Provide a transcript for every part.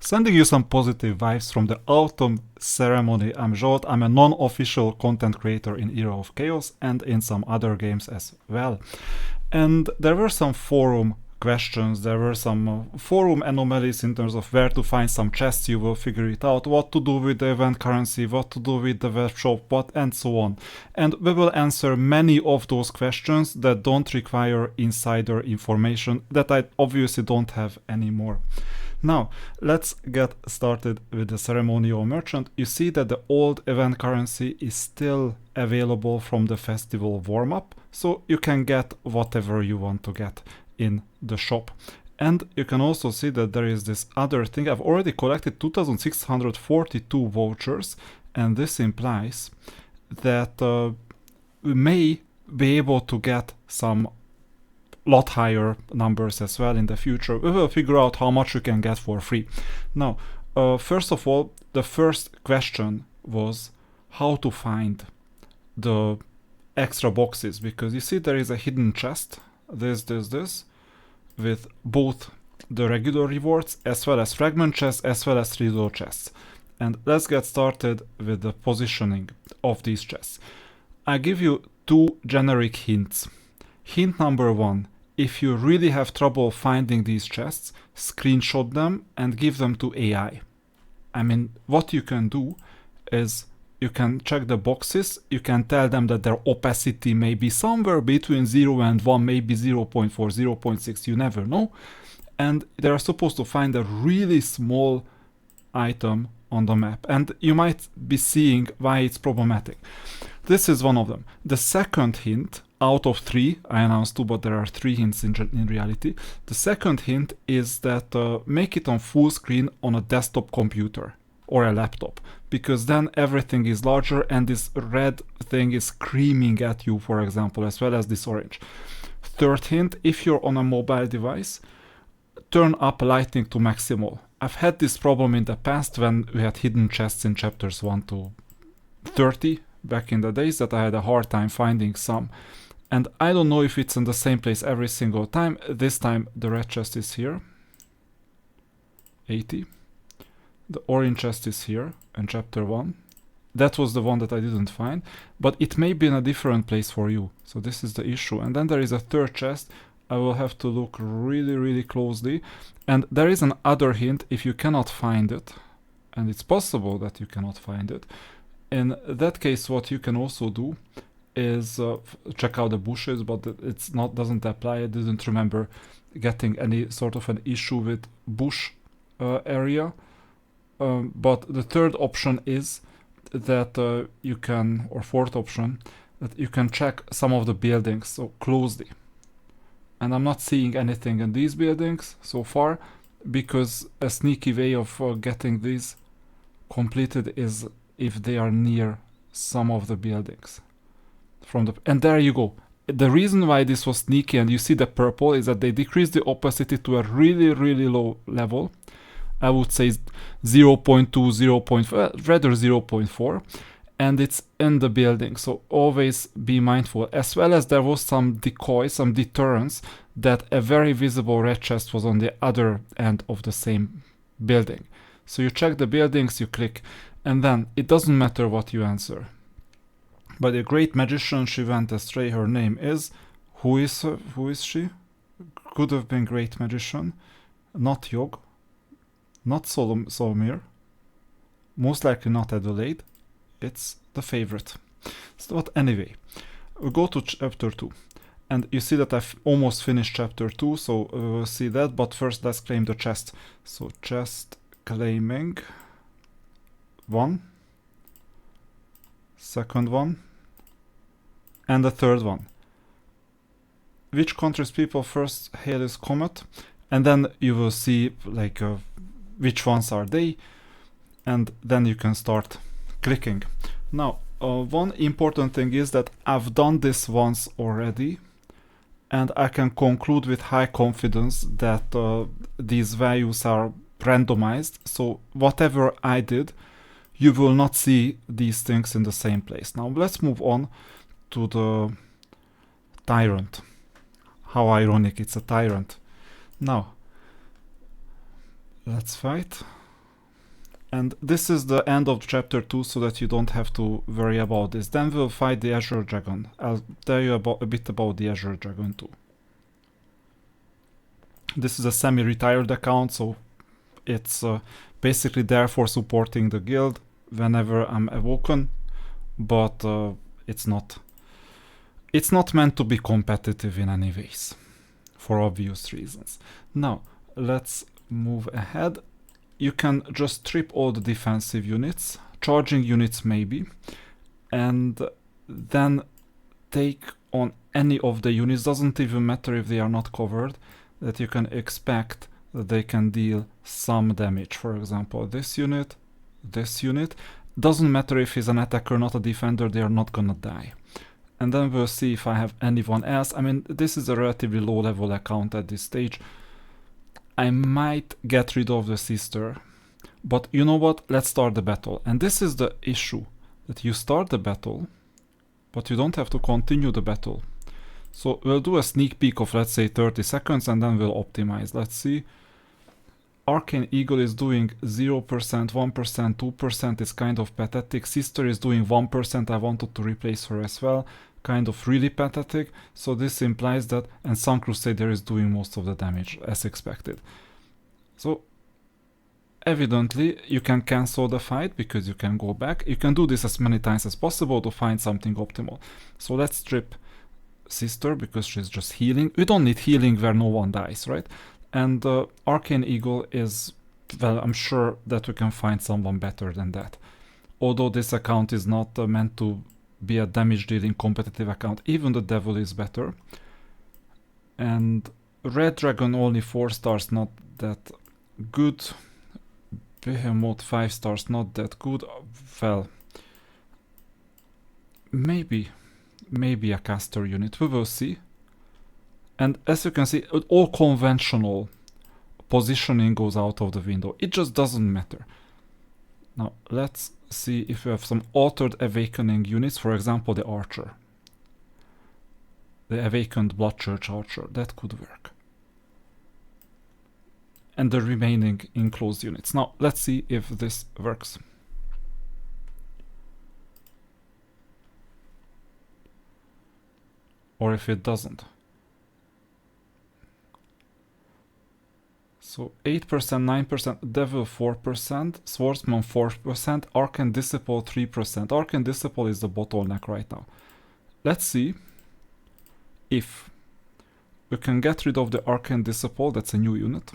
Sending you some positive vibes from the autumn ceremony. I'm Zsolt, I'm a non-official content creator in Era of Chaos and in some other games as well. And there were some forum questions, there were some forum anomalies in terms of where to find some chests. You will figure it out, what to do with the event currency, what to do with the web shop, what, and so on. And we will answer many of those questions that don't require insider information that I obviously don't have anymore. Now, let's get started with the ceremonial merchant. You see that the old event currency is still available from the festival warm-up, so you can get whatever you want to get in the shop. And you can also see that there is this other thing. I've already collected 2,642 vouchers, and this implies that we may be able to get some lot higher numbers as well in the future. We will figure out how much you can get for free. Now, first of all, the first question was how to find the extra boxes, because you see there is a hidden chest, this, with both the regular rewards as well as fragment chests as well as reload chests. And let's get started with the positioning of these chests. I give you two generic hints. Hint number one: if you really have trouble finding these chests, screenshot them and give them to AI. I mean, what you can do is you can check the boxes, you can tell them that their opacity may be somewhere between 0 and 1, maybe 0.4, 0.6, you never know. And they're supposed to find a really small item on the map. And you might be seeing why it's problematic. This is one of them. The second hint, out of 3, I announced 2, but there are 3 hints in reality. The second hint is that make it on full screen on a desktop computer or a laptop, because then everything is larger and this red thing is screaming at you, for example, as well as this orange. Third hint, if you're on a mobile device, turn up lighting to maximal. I've had this problem in the past when we had hidden chests in chapters 1 to 30 back in the days, that I had a hard time finding some. And I don't know if it's in the same place every single time. This time the red chest is here, 80. The orange chest is here in chapter 1. That was the one that I didn't find, but it may be in a different place for you. So this is the issue. And then there is a third chest. I will have to look really closely. And there is an other hint if you cannot find it, and it's possible that you cannot find it. In that case, what you can also do is check out the bushes, but it's not, doesn't apply. I didn't remember getting any sort of an issue with bush area. But the third option is that you can, or fourth option, that you can check some of the buildings so closely. And I'm not seeing anything in these buildings so far, because a sneaky way of getting these completed is if they are near some of the buildings. And there you go. The reason why this was sneaky, and you see the purple, is that they decreased the opacity to a really low level. I would say 0.2, 0.4, rather 0.4, and it's in the building, so always be mindful. As well as there was some decoy, some deterrence, that a very visible red chest was on the other end of the same building. So you check the buildings, you click, and then it doesn't matter what you answer. By the great magician, she went astray. Her name is... Who is she? Could have been great magician. Not Yog. Not Solomir. Most likely not Adelaide. It's the favorite. So, but anyway, we go to chapter 2. And you see that I've almost finished chapter 2, so we'll see that. But first, let's claim the chest. So, chest claiming. 1. Second one. And the third one. Which country's people first hail is Comet? And then you will see like which ones are they, and then you can start clicking. Now, one important thing is that I've done this once already, and I can conclude with high confidence that these values are randomized, so whatever I did, you will not see these things in the same place. Now let's move on to the tyrant. How ironic, it's a tyrant. Now, let's fight. And this is the end of chapter 2, so that you don't have to worry about this. Then we'll fight the Azure Dragon. I'll tell you a bit about the Azure Dragon too. This is a semi-retired account, so it's basically there for supporting the guild whenever I'm awoken, but it's not meant to be competitive in any ways, for obvious reasons. Now, let's move ahead. You can just strip all the defensive units, charging units maybe, and then take on any of the units, doesn't even matter if they are not covered, that you can expect that they can deal some damage. For example, this unit, doesn't matter if he's an attacker, not a defender, they are not gonna die. And then we'll see if I have anyone else. I mean, this is a relatively low level account at this stage. I might get rid of the sister, but you know what? Let's start the battle. And this is the issue, that you start the battle, but you don't have to continue the battle. So we'll do a sneak peek of, let's say, 30 seconds, and then we'll optimize. Let's see. Arcane Eagle is doing 0%, 1%, 2%. It's kind of pathetic. Sister is doing 1%. I wanted to replace her as well. Kind of really pathetic. So this implies that, and Sun Crusader is doing most of the damage as expected. So evidently you can cancel the fight because you can go back. You can do this as many times as possible to find something optimal. So let's strip Sister because she's just healing. We don't need healing where no one dies, right? And Arcane Eagle is, well, I'm sure that we can find someone better than that. Although this account is not meant to be a damage dealing competitive account, even the Devil is better. And Red Dragon only 4 stars, not that good. Behemoth 5 stars, not that good. Well, maybe a caster unit, we will see. And as you can see, all conventional positioning goes out of the window. It just doesn't matter. Now let's see if we have some altered awakening units, for example the Archer. The awakened Bloodchurch Archer, that could work. And the remaining enclosed units. Now let's see if this works. Or if it doesn't. So 8%, 9%, Devil 4%, Swordsman 4%, Arcane Disciple 3%. Arcane Disciple is the bottleneck right now. Let's see if we can get rid of the Arcane Disciple, that's a new unit,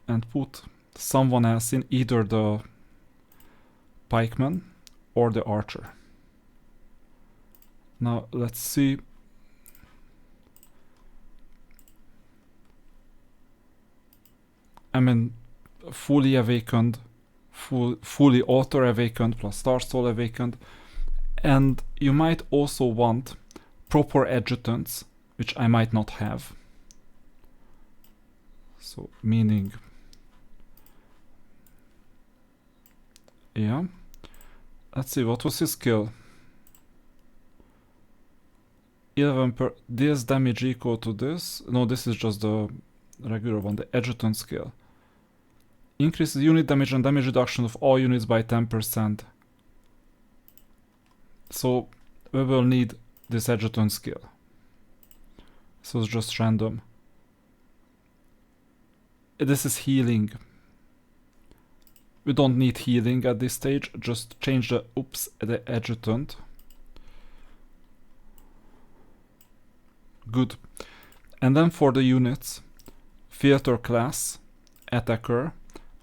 and put someone else in, either the Pikeman or the Archer. Now let's see. I mean, fully awakened, fully auto awakened plus Star Soul awakened, and you might also want proper adjutants, which I might not have. So meaning, yeah. Let's see, what was his skill? 11 per this damage equal to this. No, this is just the regular one, the adjutant skill. Increases unit damage and damage reduction of all units by 10%. So we will need this adjutant skill. So it's just random. This is healing. We don't need healing at this stage, just change the the adjutant. Good. And then for the units, Theater class, attacker,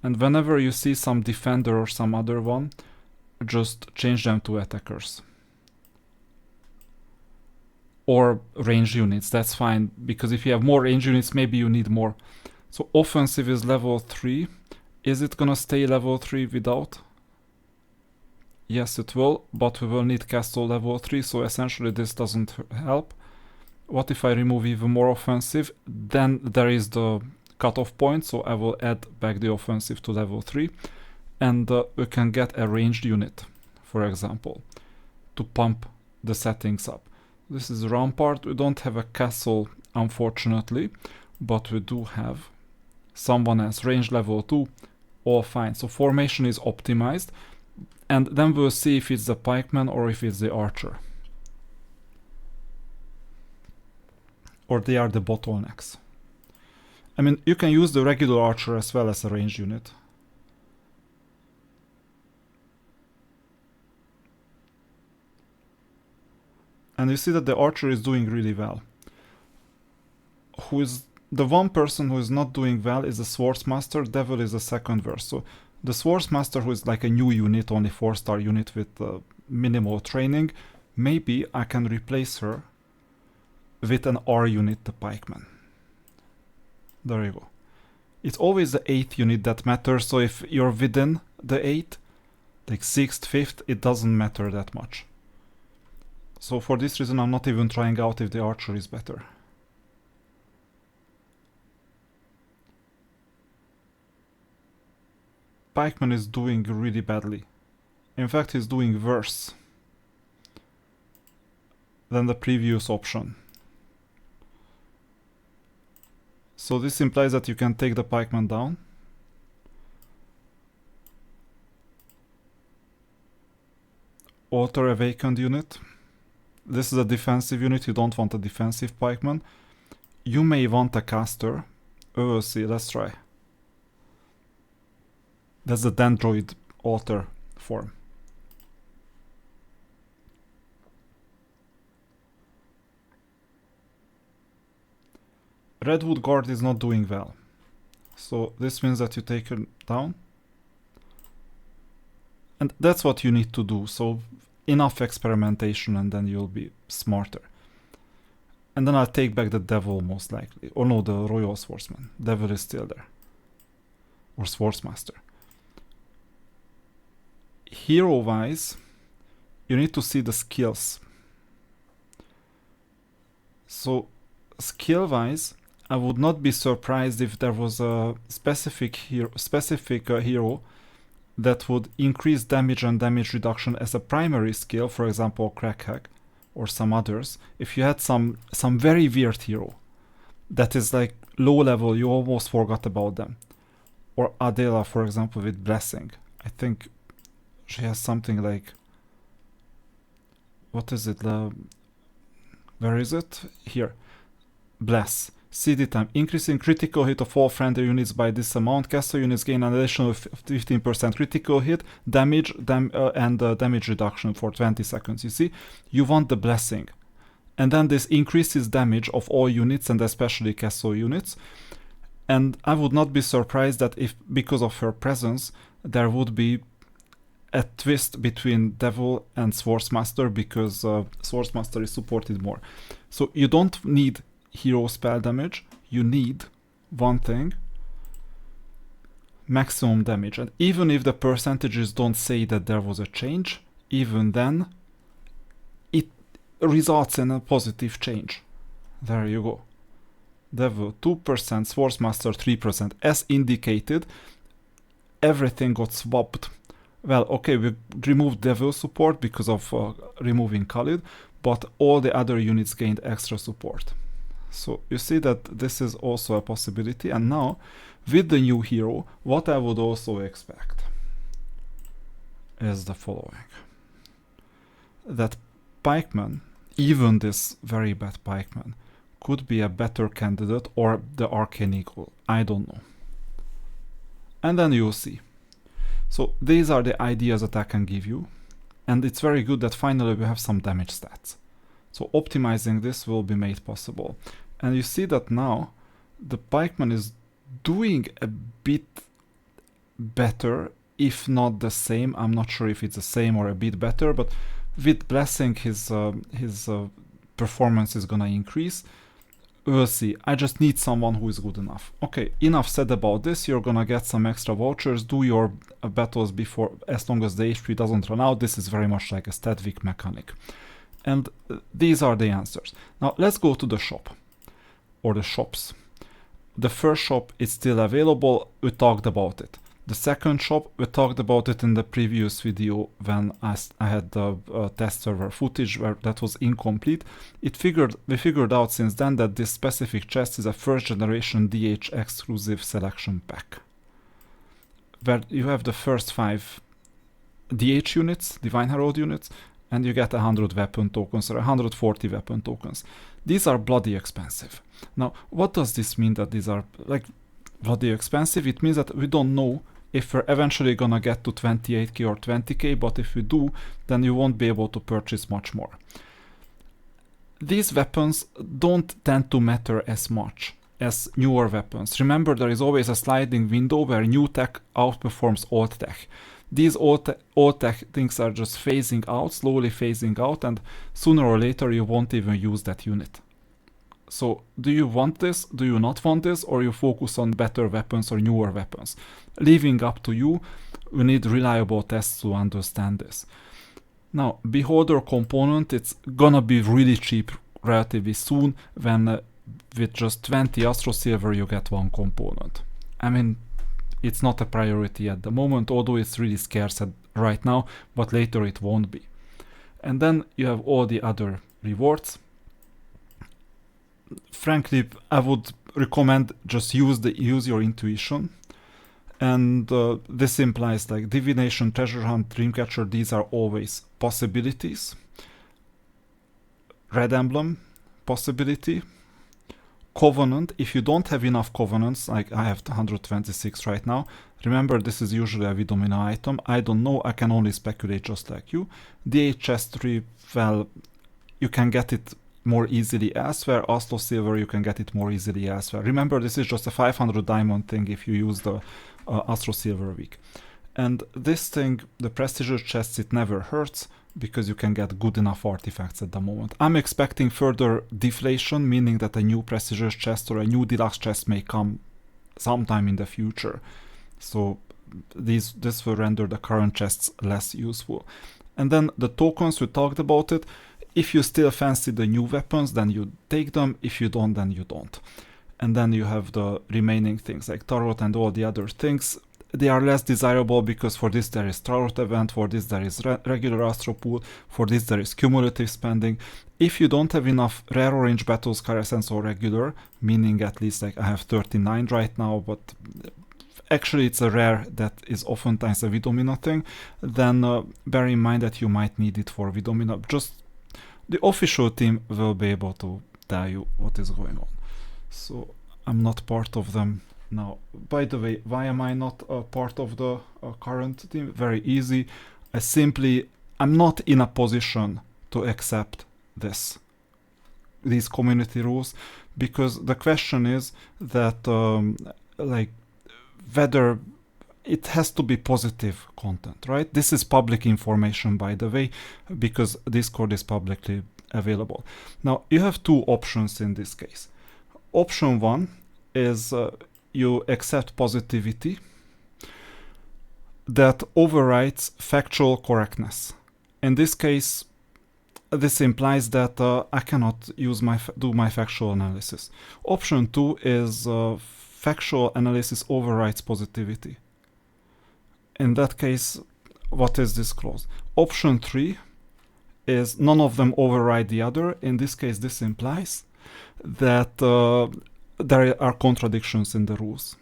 and whenever you see some defender or some other one, just change them to attackers. Or range units, that's fine, because if you have more range units, maybe you need more. So offensive is level 3. Is it gonna stay level 3 without? Yes, it will, but we will need castle level 3, so essentially this doesn't help. What if I remove even more offensive? Then there is the cutoff point, so I will add back the offensive to level 3. And we can get a ranged unit, for example, to pump the settings up. This is Rampart. We don't have a castle, unfortunately, but we do have someone else, range level 2, all fine. So formation is optimized, and then we'll see if it's the pikeman or if it's the archer. Or they are the bottlenecks. I mean, you can use the regular archer as well as a ranged unit. And you see that the archer is doing really well. Who is the one person who is not doing well is the swordsmaster. Devil is the second verse. So the swordsmaster, who is like a new unit, only 4-star unit with minimal training, maybe I can replace her with an R unit, the pikeman. There you go. It's always the 8th unit that matters. So if you're within the 8, like 6th, 5th, it doesn't matter that much. So for this reason, I'm not even trying out if the archer is better. Pikeman is doing really badly. In fact, he's doing worse than the previous option. So this implies that you can take the pikeman down. Alter Awakened unit. This is a defensive unit, you don't want a defensive pikeman. You may want a caster. We'll see, let's try. That's the Dendroid alter form. Redwood Guard is not doing well. So this means that you take him down. And that's what you need to do. So enough experimentation and then you'll be smarter. And then I'll take back the devil most likely. Or no, the royal swordsman. Devil is still there. Or swordsmaster. Hero wise, you need to see the skills. So skill wise, I would not be surprised if there was a specific hero that would increase damage and damage reduction as a primary skill, for example Crack Hack or some others. If you had some very weird hero that is like low level, you almost forgot about them. Or Adela, for example, with Blessing. I think she has something like, what is it? Where is it? Here. Bless. CD time. Increasing critical hit of all friendly units by this amount. Caster units gain an additional 15% critical hit, damage, and damage reduction for 20 seconds. You see? You want the Blessing. And then this increases damage of all units and especially castle units. And I would not be surprised that if, because of her presence, there would be a twist between Devil and Swordsmaster, because Swordsmaster is supported more. So you don't need hero spell damage, you need one thing: maximum damage. And even if the percentages don't say that there was a change, even then it results in a positive change. There you go. Devil 2%, Swordsmaster 3%. As indicated, everything got swapped. Well, okay, we removed Devil support because of removing Khalid, but all the other units gained extra support. So you see that this is also a possibility. And now, with the new hero, what I would also expect is the following. That pikeman, even this very bad pikeman, could be a better candidate, or the Arcane Eagle. I don't know. And then you'll see. So these are the ideas that I can give you. And it's very good that finally we have some damage stats. So optimizing this will be made possible. And you see that now the pikeman is doing a bit better, if not the same. I'm not sure if it's the same or a bit better, but with Blessing his performance is gonna increase. We'll see. I just need someone who is good enough. Okay, enough said about this. You're gonna get some extra vouchers. Do your battles before, as long as the HP doesn't run out. This is very much like a Stadvik mechanic. And these are the answers. Now let's go to the shop. Or the shops. The first shop is still available. We talked about it. The second shop, we talked about it in the previous video when I had the test server footage where that was incomplete. We figured out since then that this specific chest is a first generation DH exclusive selection pack, where you have the first 5 DH units, Divine Herald units, and you get 100 weapon tokens or 140 weapon tokens. These are bloody expensive. Now, what does this mean that these are like bloody expensive? It means that we don't know if we're eventually gonna get to 28k or 20k, but if we do, then you won't be able to purchase much more. These weapons don't tend to matter as much as newer weapons. Remember, there is always a sliding window where new tech outperforms old tech. These old tech things are just phasing out, slowly phasing out, and sooner or later you won't even use that unit. So do you want this, do you not want this, or you focus on better weapons or newer weapons? Leaving up to you. We need reliable tests to understand this. Now, Beholder component, it's gonna be really cheap relatively soon when with just 20 Astro Silver you get 1 component. I mean, it's not a priority at the moment, although it's really scarce right now, but later it won't be. And then you have all the other rewards. Frankly, I would recommend just use your intuition. And this implies like Divination, Treasure Hunt, Dreamcatcher, these are always possibilities. Red Emblem, possibility. Covenant, if you don't have enough covenants, like I have 126 right now, remember this is usually a Vidomina item, I don't know, I can only speculate just like you. DHS3, well, you can get it more easily elsewhere. Astro Silver, you can get it more easily elsewhere. Remember, this is just a 500 diamond thing if you use the Astro Silver week. And this thing, the prestigious chests, it never hurts because you can get good enough artifacts at the moment. I'm expecting further deflation, meaning that a new prestigious chest or a new deluxe chest may come sometime in the future. So this will render the current chests less useful. And then the tokens, we talked about it. If you still fancy the new weapons, then you take them. If you don't, then you don't. And then you have the remaining things like Tarot and all the other things. They are less desirable because for this there is Tarot event, for this there is regular Astro Pool, for this there is cumulative spending. If you don't have enough rare orange battles, Essence or regular, meaning at least like I have 39 right now, but actually it's a rare that is oftentimes a Vidomina thing, then bear in mind that you might need it for Vidomina. Just the official team will be able to tell you what is going on. So I'm not part of them now. By the way, why am I not a part of the current team? Very easy. I'm not in a position to accept these community rules, because the question is that like whether it has to be positive content, right? This is public information, by the way, because Discord is publicly available. Now, you have 2 options in this case. Option 1 is you accept positivity that overrides factual correctness. In this case, this implies that I cannot do my factual analysis. Option 2 is factual analysis overrides positivity. In that case, what is this clause? Option 3 is none of them override the other. In this case, this implies that there are contradictions in the rules.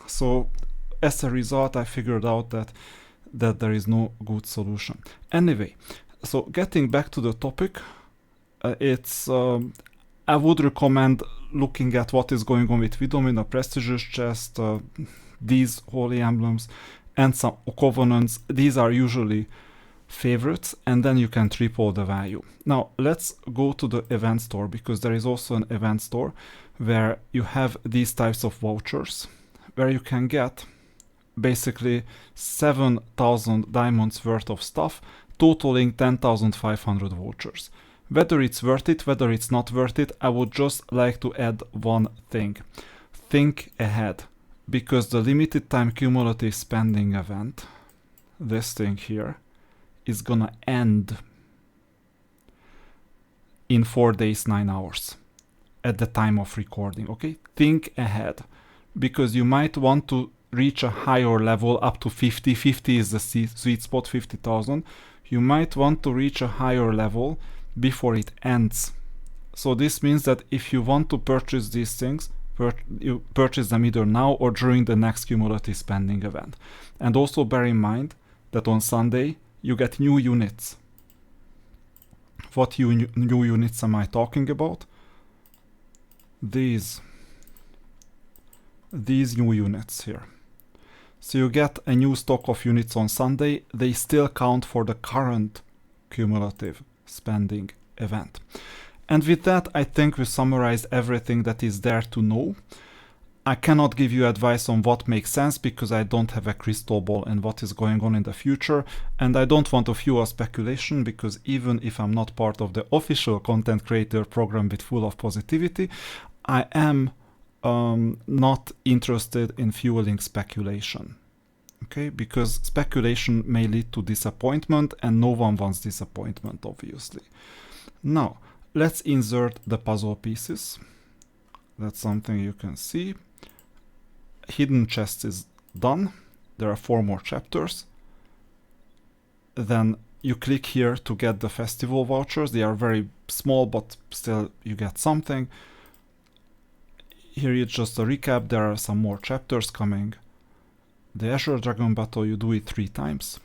So as a result, I figured out that there is no good solution. Anyway, so getting back to the topic, I would recommend looking at what is going on with Vidomina, prestigious chest, these holy emblems, and some covenants. These are usually favorites, and then you can triple the value. Now let's go to the event store, because there is also an event store where you have these types of vouchers where you can get basically 7,000 diamonds worth of stuff, totaling 10,500 vouchers. Whether it's worth it, whether it's not worth it, I would just like to add one thing. Think ahead, because the limited time cumulative spending event, this thing here, is gonna end in 4 days, 9 hours at the time of recording, okay? Think ahead, because you might want to reach a higher level up to 50. 50 is the sweet spot, 50,000. You might want to reach a higher level before it ends. So this means that if you want to purchase these things, you purchase them either now or during the next cumulative spending event. And also bear in mind that on Sunday you get new units. What new units am I talking about? These new units here. So you get a new stock of units on Sunday. They still count for the current cumulative spending event. And with that, I think we summarized everything that is there to know. I cannot give you advice on what makes sense because I don't have a crystal ball and what is going on in the future. And I don't want to fuel speculation because even if I'm not part of the official content creator program with full of positivity, I am not interested in fueling speculation. Okay, because speculation may lead to disappointment and no one wants disappointment, obviously. Now, let's insert the puzzle pieces. That's something you can see. Hidden chest is done. There are 4 more chapters. Then you click here to get the festival vouchers. They are very small, but still you get something. Here is just a recap. There are some more chapters coming. The Azure Dragon battle, you do it 3 times.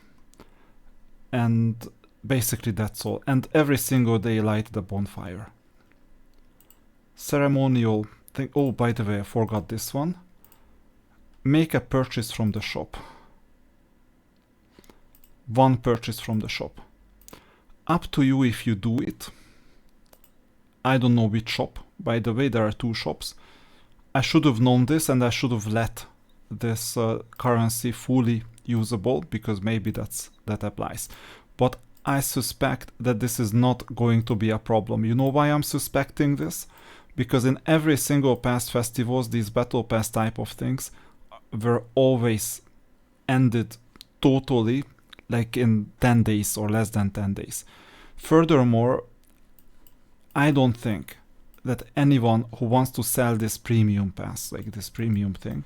And basically that's all. And every single day light the bonfire. Ceremonial thing. Oh, by the way, I forgot this one. Make a purchase from the shop. 1 purchase from the shop. Up to you if you do it. I don't know which shop. By the way, there are 2 shops. I should have known this and I should have let this currency fully usable because maybe that applies. But I suspect that this is not going to be a problem. You know why I'm suspecting this? Because in every single past festivals, these battle pass type of things were always ended totally, like in 10 days or less than 10 days. Furthermore, I don't think that anyone who wants to sell this premium pass, like this premium thing,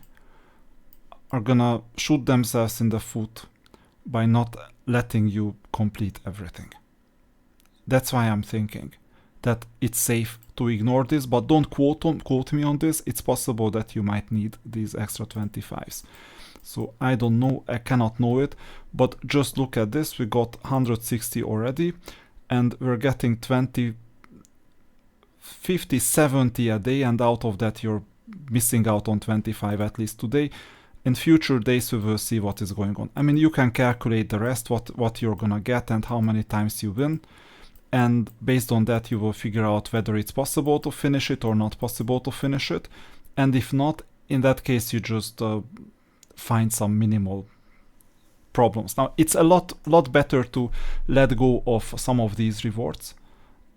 are gonna shoot themselves in the foot by not letting you complete everything. That's why I'm thinking that it's safe to ignore this, but don't quote me on this. It's possible that you might need these extra 25s. So I don't know, I cannot know it, but just look at this. We got 160 already, and we're getting 20, 50, 70 a day, and out of that you're missing out on 25 at least today. In future days we will see what is going on. I mean, you can calculate the rest, what you're gonna get and how many times you win. And based on that you will figure out whether it's possible to finish it or not possible to finish it. And if not, in that case you just find some minimal problems. Now it's a lot better to let go of some of these rewards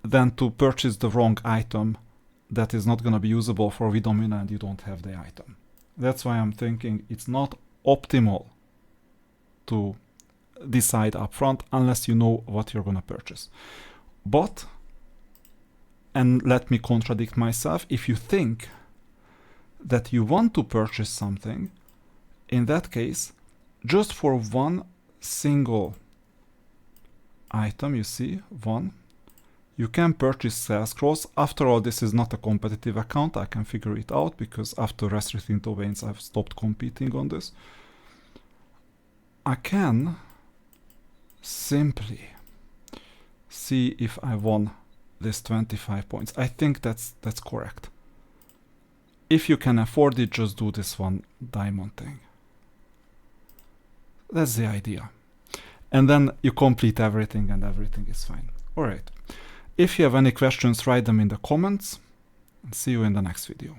than to purchase the wrong item that is not going to be usable for Vidomina and you don't have the item. That's why I'm thinking it's not optimal to decide upfront unless you know what you're going to purchase. But, and let me contradict myself, if you think that you want to purchase something, in that case, just for 1 single item, you see, 1, you can purchase sales scrolls. After all, this is not a competitive account. I can figure it out because after restricting domains, I've stopped competing on this. I can simply see if I won this 25 points. I think that's correct. If you can afford it, just do this 1 diamond thing. That's the idea. And then you complete everything and everything is fine. All right. If you have any questions, write them in the comments. See you in the next video.